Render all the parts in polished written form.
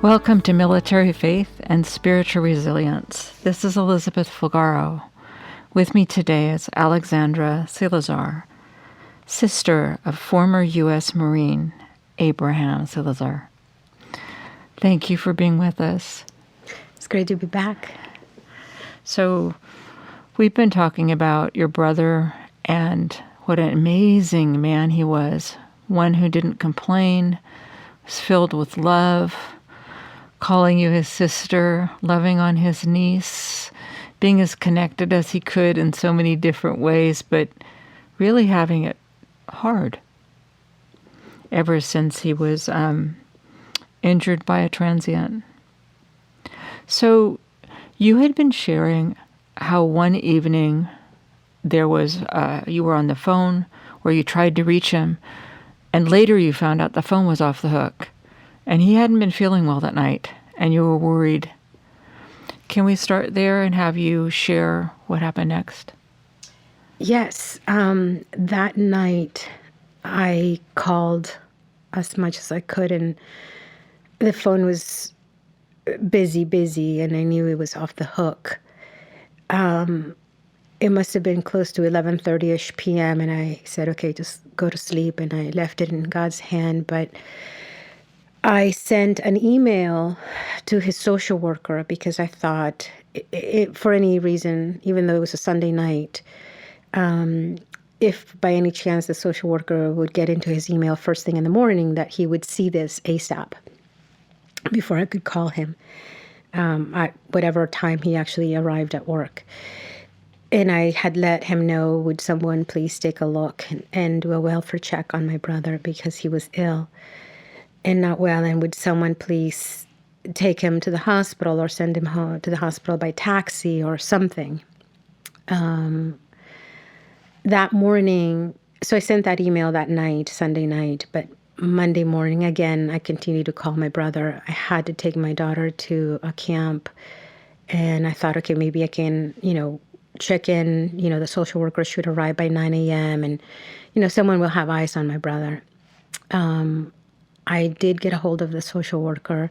Welcome to Military Faith and Spiritual Resilience. This is Elizabeth Fulgaro. With me today is Alexandra Siliezar, sister of former U.S. Marine Abraham Siliezar. Thank you for being with us. It's great to be back. So, we've been talking about your brother and what an amazing man he was. One who didn't complain, was filled with love, calling you his sister, loving on his niece, being as connected as he could in so many different ways, but really having it hard ever since he was injured by a transient. So you had been sharing how one evening there was, you were on the phone or you tried to reach him, and later you found out the phone was off the hook. And he hadn't been feeling well that night, and you were worried. Can we start there and have you share what happened next? Yes. That night, I called as much as I could, and the phone was busy, and I knew it was off the hook. It must have been close to 11:30-ish p.m., and I said, okay, just go to sleep, and I left it in God's hand, but I sent an email to his social worker because I thought, for any reason, even though it was a Sunday night, if by any chance the social worker would get into his email first thing in the morning, that he would see this ASAP before I could call him at whatever time he actually arrived at work. And I had let him know, would someone please take a look and do a welfare check on my brother because he was ill and not well, and would someone please take him to the hospital or send him home to the hospital by taxi or something. That morning, so I sent that email that night, Sunday night, but Monday morning, again, I continued to call my brother. I had to take my daughter to a camp, and I thought, okay, maybe I can, check in, the social worker should arrive by 9 a.m. and, someone will have eyes on my brother. I did get a hold of the social worker,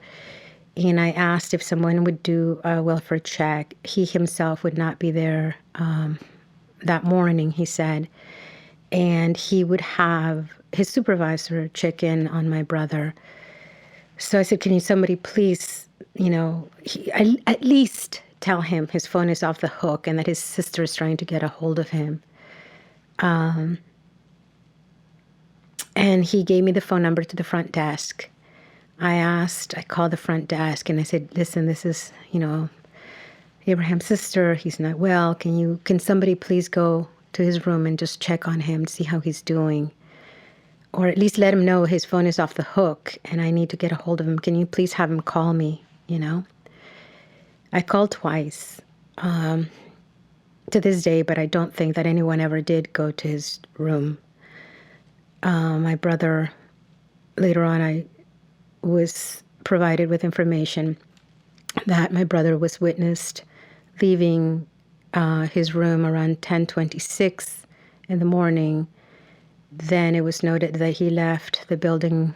and I asked if someone would do a welfare check. He himself would not be there that morning, he said, and he would have his supervisor check in on my brother. So I said, can somebody please, at least tell him his phone is off the hook and that his sister is trying to get a hold of him. And he gave me the phone number to the front desk. I called the front desk and I said, listen, this is, Abraham's sister. He's not well. Can somebody please go to his room and just check on him, see how he's doing? Or at least let him know his phone is off the hook and I need to get a hold of him. Can you please have him call me, I called twice to this day, but I don't think that anyone ever did go to his room. My brother, later on, I was provided with information that my brother was witnessed leaving his room around 10:26 in the morning. Then it was noted that he left the building,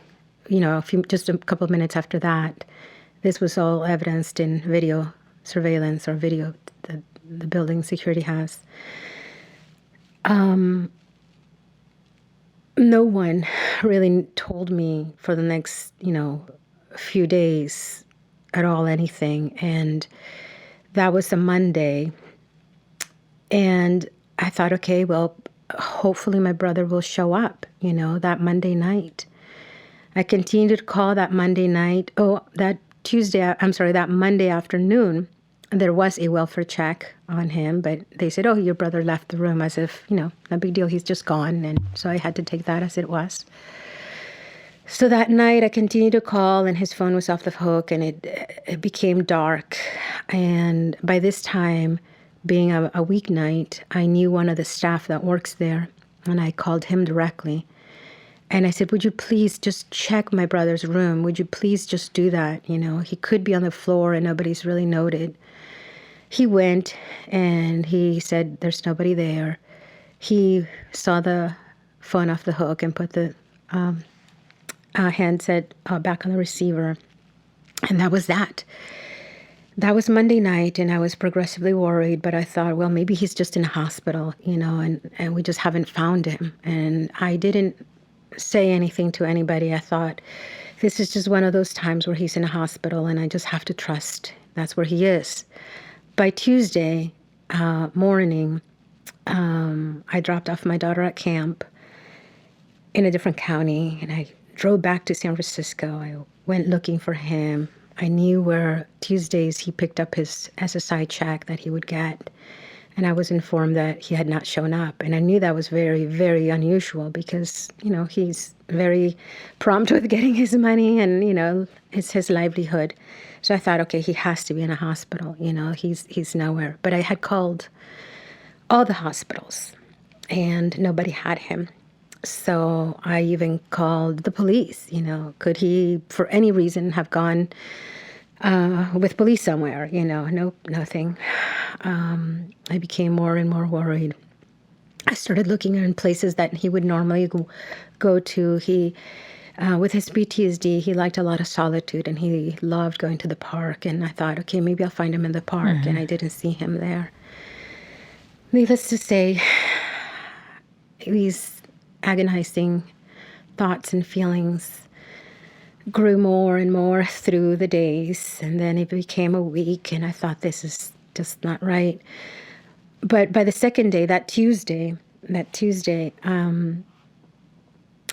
just a couple of minutes after that. This was all evidenced in video surveillance or video that the building security has. No one really told me for the next, few days at all anything. And that was a Monday. And I thought, okay, well, hopefully my brother will show up, that Monday night. I continued to call that Monday night. That Monday afternoon, there was a welfare check on him, but they said, your brother left the room, as if, no big deal, he's just gone. And so I had to take that as it was. So that night I continued to call and his phone was off the hook and it became dark. And by this time, being a weeknight, I knew one of the staff that works there and I called him directly. And I said, would you please just check my brother's room? Would you please just do that? He could be on the floor and nobody's really noted. He went and he said, there's nobody there. He saw the phone off the hook and put the handset back on the receiver. And that was that. That was Monday night, and I was progressively worried, but I thought, well, maybe he's just in a hospital, and we just haven't found him. And I didn't say anything to anybody. I thought, this is just one of those times where he's in a hospital, and I just have to trust that's where he is. By Tuesday morning, I dropped off my daughter at camp in a different county, and I drove back to San Francisco. I went looking for him. I knew where Tuesdays he picked up his SSI check that he would get, and I was informed that he had not shown up. And I knew that was very, very unusual because, he's very prompt with getting his money and, it's his livelihood. So I thought, okay, he has to be in a hospital. He's nowhere. But I had called all the hospitals, and nobody had him. So I even called the police. Could he, for any reason, have gone with police somewhere? Nope, nothing. I became more and more worried. I started looking in places that he would normally go to. He, with his PTSD, he liked a lot of solitude, and he loved going to the park. And I thought, okay, maybe I'll find him in the park. And I didn't see him there. Needless to say, these agonizing thoughts and feelings grew more and more through the days, and then it became a week, and I thought, this is just not right. But by the second day, that Tuesday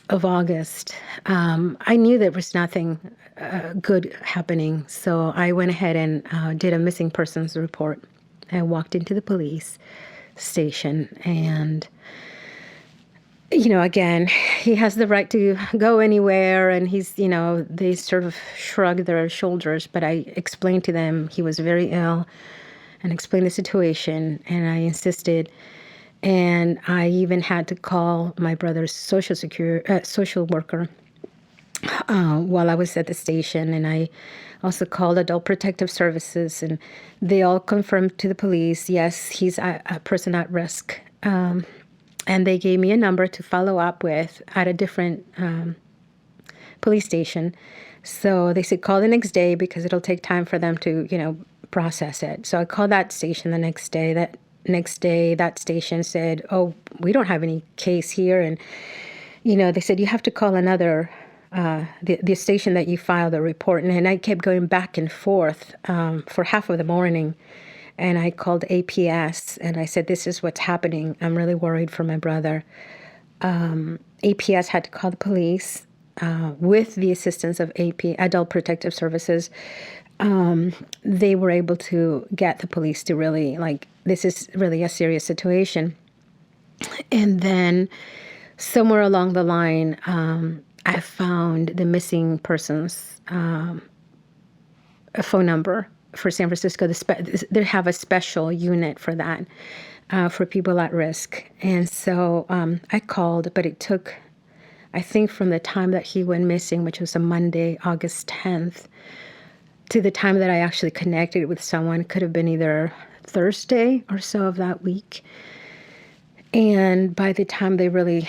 of August, I knew there was nothing good happening, so I went ahead and did a missing persons report. I walked into the police station, and again, he has the right to go anywhere, and he's, they sort of shrug their shoulders, but I explained to them he was very ill and explained the situation, and I insisted, and I even had to call my brother's social worker while I was at the station, and I also called Adult Protective Services, and they all confirmed to the police, yes, he's a person at risk. And they gave me a number to follow up with at a different police station. So they said, call the next day because it'll take time for them to, process it. So I called that station the next day. That next day, that station said, oh, we don't have any case here. And, they said, you have to call another, the station that you filed the report. And I kept going back and forth for half of the morning. And I called APS, and I said, this is what's happening. I'm really worried for my brother. APS had to call the police with the assistance of Adult Protective Services. They were able to get the police to really, this is really a serious situation. And then somewhere along the line, I found the missing person's phone number for San Francisco. They have a special unit for that, for people at risk. And so I called, but it took, I think from the time that he went missing, which was a Monday, August 10th, to the time that I actually connected with someone, could have been either Thursday or so of that week. And by the time they really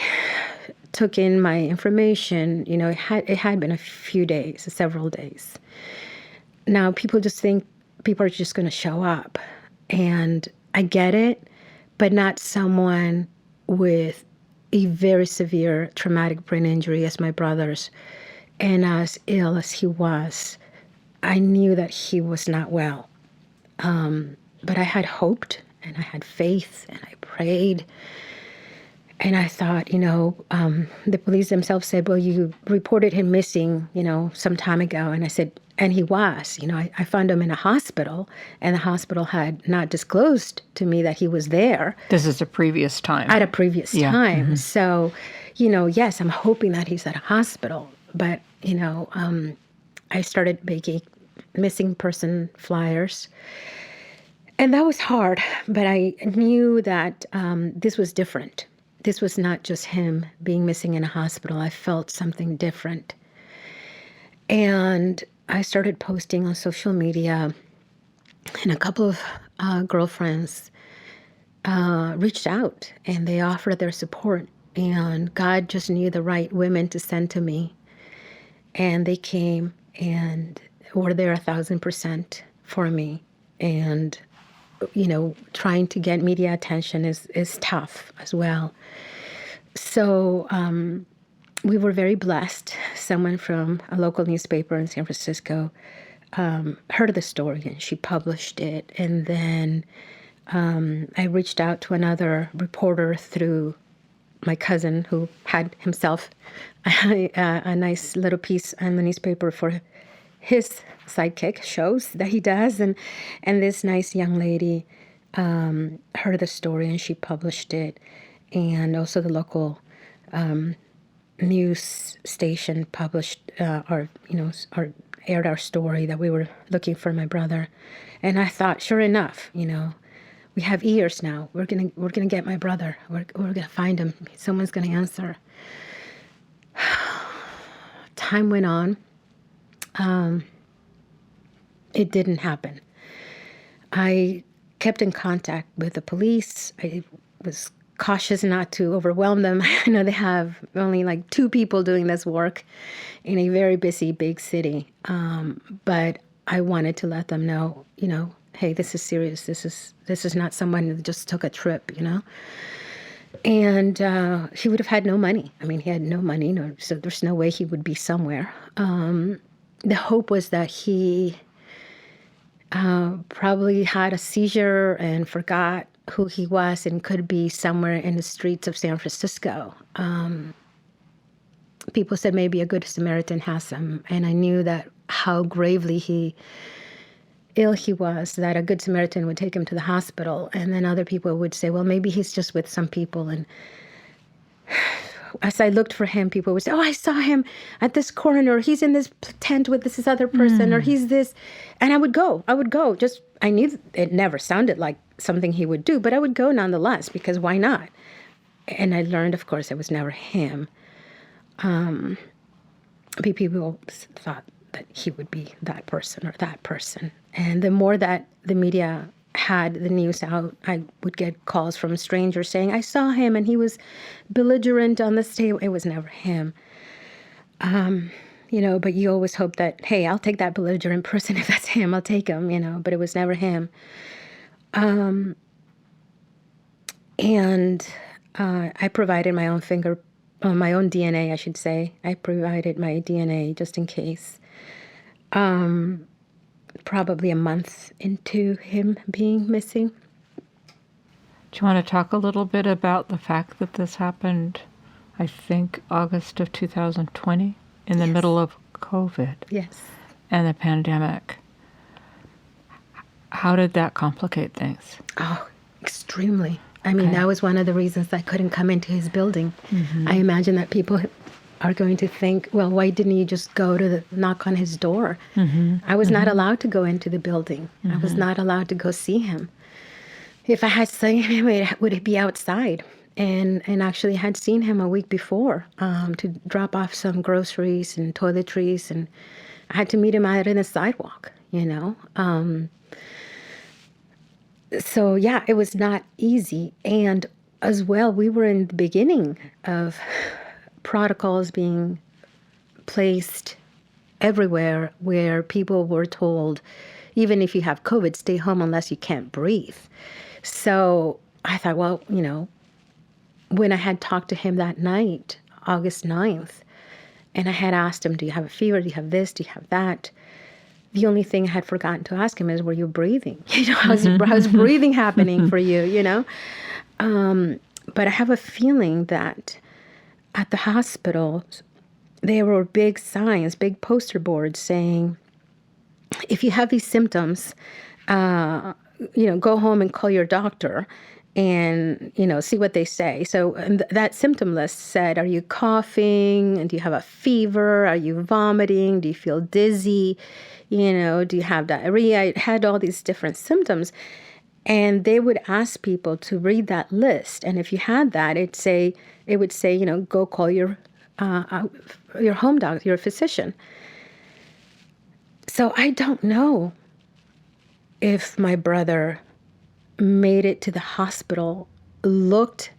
took in my information, it had been a few days, several days. Now, people just think people are just going to show up. And I get it, but not someone with a very severe traumatic brain injury as my brother's. And as ill as he was, I knew that he was not well. But I had hoped, and I had faith, and I prayed. And I thought, the police themselves said, well, you reported him missing, some time ago. And I said, and he was, I found him in a hospital, and the hospital had not disclosed to me that he was there. This is a previous time. At a previous time. Mm-hmm. So, yes, I'm hoping that he's at a hospital. But, I started making missing person flyers. And that was hard, but I knew that this was different. This was not just him being missing in a hospital. I felt something different. And I started posting on social media, and a couple of girlfriends reached out, and they offered their support. And God just knew the right women to send to me. And they came, and were there 1,000% for me. And, trying to get media attention is tough as well. So we were very blessed. Someone from a local newspaper in San Francisco heard of the story, and she published it. And then I reached out to another reporter through my cousin, who had himself a nice little piece in the newspaper for his sidekick shows that he does. And this nice young lady heard of the story, and she published it. And also the local news station published or aired our story that we were looking for my brother. And I thought, sure enough, we have ears now. We're gonna get my brother. We're gonna find him. Someone's gonna answer. Time went on. It didn't happen. I kept in contact with the police. I was cautious not to overwhelm them. I know they have only like 2 people doing this work in a very busy big city. But I wanted to let them know, hey, this is serious. This is not someone who just took a trip, And he would have had no money. I mean, he had no money, so there's no way he would be somewhere. The hope was that he probably had a seizure and forgot who he was and could be somewhere in the streets of San Francisco. People said maybe a Good Samaritan has him, and I knew that how gravely ill he was, that a Good Samaritan would take him to the hospital. And then other people would say, well, maybe he's just with some people. And as I looked for him, people would say, oh, I saw him at this corner. He's in this tent with this other person, or he's this. And I would go. Just, I knew it never sounded like something he would do, but I would go nonetheless, because why not? And I learned, of course, it was never him. People thought that he would be that person or that person. And the more that the media had the news out, I would get calls from strangers saying, I saw him and he was belligerent on the stage. It was never him. But you always hope that, hey, I'll take that belligerent person. If that's him, I'll take him, but it was never him. I provided my own my own DNA, I should say. I provided my DNA just in case. Probably a month into him being missing. Do you want to talk a little bit about the fact that this happened, I think, August of 2020, in the middle of COVID? Yes. And the pandemic? How did that complicate things? Oh, extremely. I mean, that was one of the reasons I couldn't come into his building. I imagine that people are going to think, well, why didn't you just go to knock on his door? I was not allowed to go into the building. I was not allowed to go see him. If I had seen him, it would be outside. And actually had seen him a week before to drop off some groceries and toiletries. And I had to meet him out on the sidewalk, So, yeah, it was not easy. And as well, we were in the beginning of protocols being placed everywhere where people were told, even if you have COVID, stay home unless you can't breathe. So I thought, well, when I had talked to him that night, August 9th, and I had asked him, do you have a fever? Do you have this? Do you have that? The only thing I had forgotten to ask him is, were you breathing? How's breathing happening for you, But I have a feeling that at the hospital, there were big signs, big poster boards saying, if you have these symptoms, go home and call your doctor and, see what they say. So that symptom list said, are you coughing? And do you have a fever? Are you vomiting? Do you feel dizzy? Do you have diarrhea? It had all these different symptoms. And they would ask people to read that list. And if you had that, it would say, go call your home doctor, your physician. So I don't know if my brother made it to the hospital, looked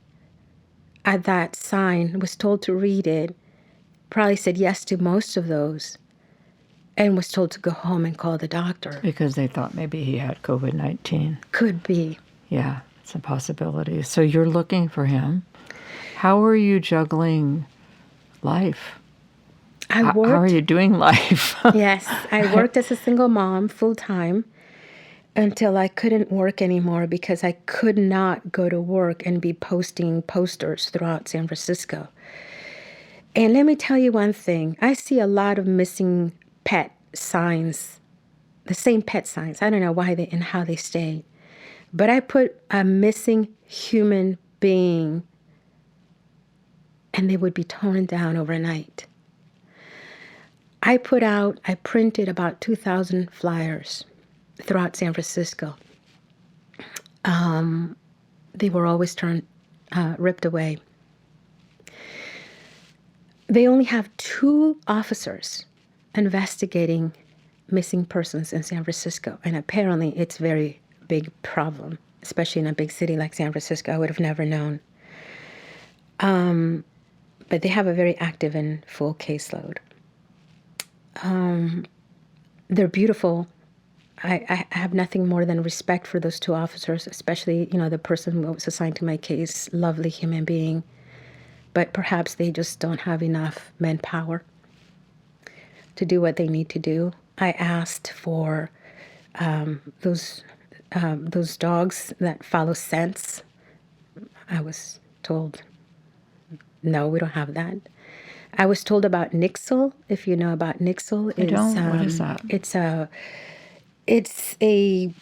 at that sign, was told to read it, probably said yes to most of those, and was told to go home and call the doctor. Because they thought maybe he had COVID-19. Could be. Yeah, it's a possibility. So you're looking for him. How are you juggling life? I worked. How are you doing life? Yes, I worked as a single mom full time until I couldn't work anymore because I could not go to work and be posting posters throughout San Francisco. And let me tell you one thing. I see a lot of missing pet signs, the same pet signs. I don't know why and how they stay. But I put a missing human being and they would be torn down overnight. I printed about 2,000 flyers throughout San Francisco. They were always ripped away. They only have 2 officers investigating missing persons in San Francisco. And apparently it's a very big problem, especially in a big city like San Francisco. I would have never known. But they have a very active and full caseload. They're beautiful. I have nothing more than respect for those 2 officers, especially, the person who was assigned to my case, lovely human being. But perhaps they just don't have enough manpower to do what they need to do. I asked for those dogs that follow scents. I was told, no, we don't have that. I was told about Nixle, if you know about Nixle. I don't. What is that? It's a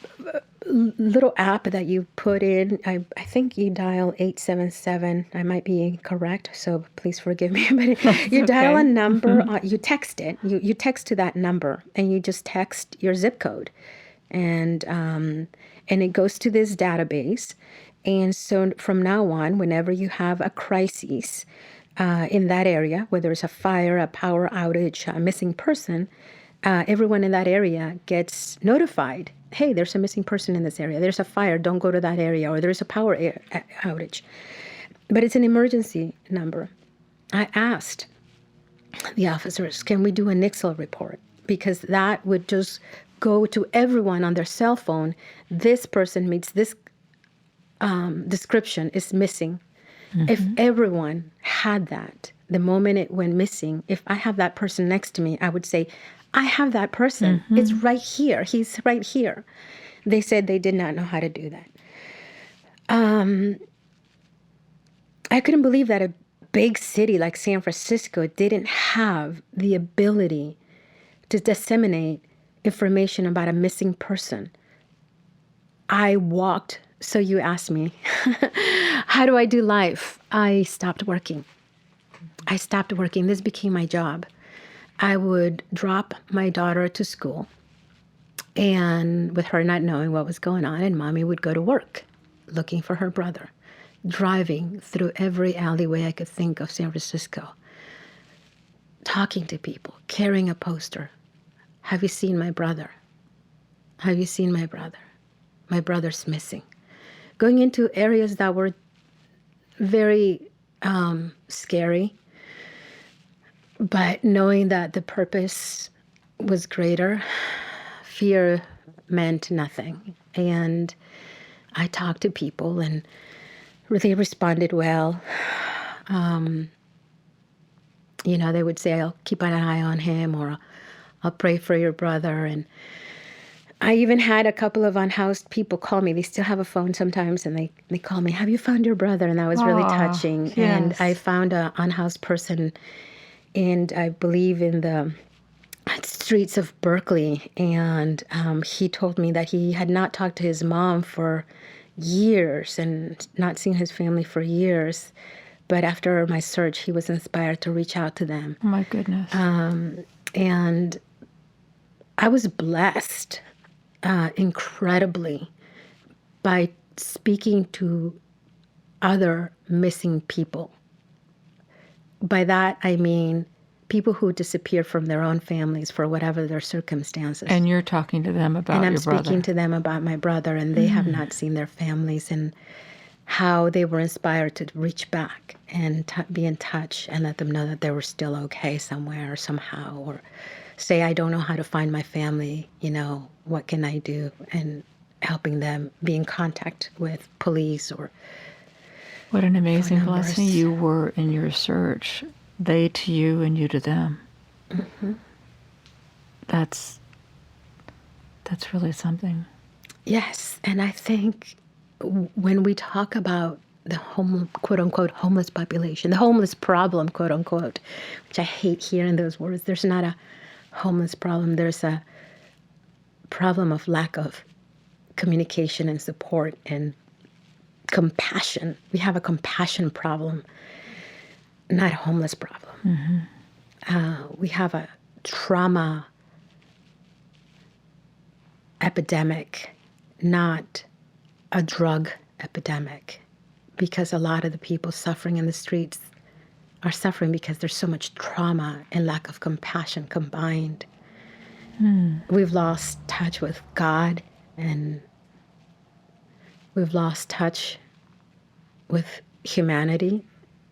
little app that you put in. I think you dial 877. I might be incorrect, so please forgive me. But you dial a number. You text it. You text to that number, and you just text your zip code, and it goes to this database. And so from now on, whenever you have a crisis in that area, whether it's a fire, a power outage, a missing person, everyone in that area gets notified. Hey, there's a missing person in this area. There's a fire. Don't go to that area. Or there's a power outage. But it's an emergency number. I asked the officers, can we do a Nixle report? Because that would just go to everyone on their cell phone. This person meets this description, is missing. Mm-hmm. If everyone had that, the moment it went missing, if I have that person next to me, I would say, I have that person. Mm-hmm. It's right here. He's right here. They said they did not know how to do that. I couldn't believe that a big city like San Francisco didn't have the ability to disseminate information about a missing person. I walked. So you asked me, how do I do life? I stopped working. This became my job. I would drop my daughter to school, and with her not knowing what was going on, and Mommy would go to work looking for her brother, driving through every alleyway I could think of San Francisco, talking to people, carrying a poster. Have you seen my brother? Have you seen my brother? My brother's missing. Going into areas that were very scary, but knowing that the purpose was greater, fear meant nothing. And I talked to people and they responded well. They would say, I'll keep an eye on him, or I'll pray for your brother. And I even had a couple of unhoused people call me. They still have a phone sometimes, and they call me, have you found your brother? And that was really touching. Yes. And I found an unhoused person, and I believe in the streets of Berkeley. And he told me that he had not talked to his mom for years and not seen his family for years. But after my search, he was inspired to reach out to them. Oh, my goodness. And I was blessed incredibly by speaking to other missing people. By that, I mean people who disappeared from their own families for whatever their circumstances. And you're talking to them about your brother. And I'm speaking to them about my brother, and they have not seen their families, and how they were inspired to reach back and be in touch and let them know that they were still okay somewhere or somehow, or say, I don't know how to find my family, what can I do? And helping them be in contact with police or What an amazing phone blessing numbers. you were in your search. They to you and you to them. Mm-hmm. That's really something. Yes, and I think when we talk about the quote unquote homeless population, the homeless problem, quote unquote, which I hate hearing those words. There's not a homeless problem. There's a problem of lack of communication and support and compassion. We have a compassion problem, not a homeless problem. Mm-hmm. We have a trauma epidemic, not a drug epidemic, because a lot of the people suffering in the streets are suffering because there's so much trauma and lack of compassion combined. We've lost touch with God, and we've lost touch with humanity,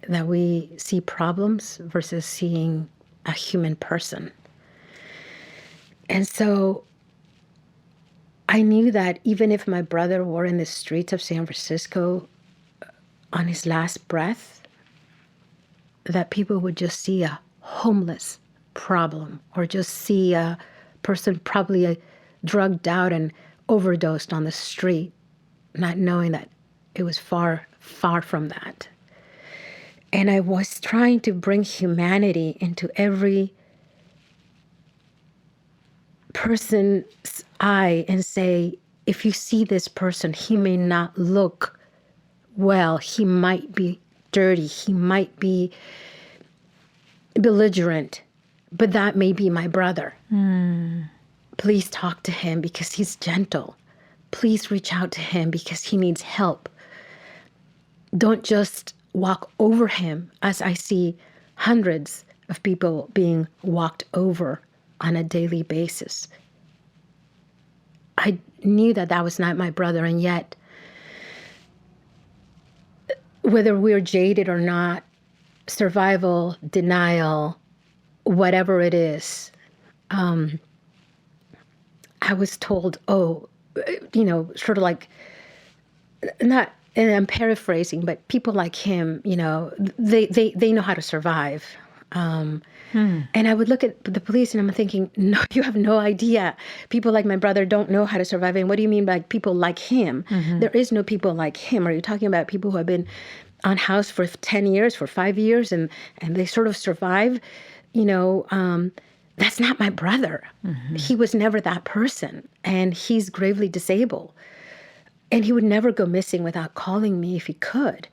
that we see problems versus seeing a human person. And so I knew that even if my brother were in the streets of San Francisco on his last breath, that people would just see a homeless problem or just see a person probably drugged out and overdosed on the street, not knowing that it was far, far from that. And I was trying to bring humanity into every person's eye and say, if you see this person, he may not look well, he might be dirty, he might be belligerent, but that may be my brother. Please talk to him because he's gentle. Please reach out to him because he needs help. Don't just walk over him, as I see hundreds of people being walked over on a daily basis. I knew that that was not my brother, and yet, whether we're jaded or not, survival, denial, whatever it is, I was told, sort of like, not, and I'm paraphrasing, but people like him, they know how to survive. And I would look at the police and I'm thinking, no, you have no idea. People like my brother don't know how to survive. And what do you mean by people like him? Mm-hmm. There is no people like him. Are you talking about people who have been on house for 10 years, for 5 years, and they sort of survive? That's not my brother. Mm-hmm. He was never that person. And he's gravely disabled. And he would never go missing without calling me if he could.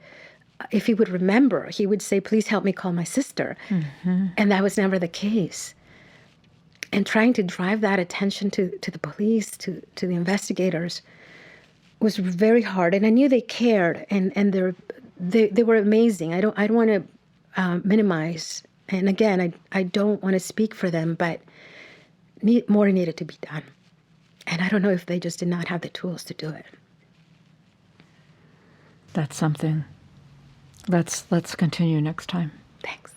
If he would remember, he would say, please help me call my sister. Mm-hmm. And that was never the case. And trying to drive that attention to the police, to the investigators, was very hard. And I knew they cared, and they were amazing. I don't want to minimize. And again, I don't want to speak for them, but more needed to be done. And I don't know if they just did not have the tools to do it. That's something. Let's continue next time. Thanks.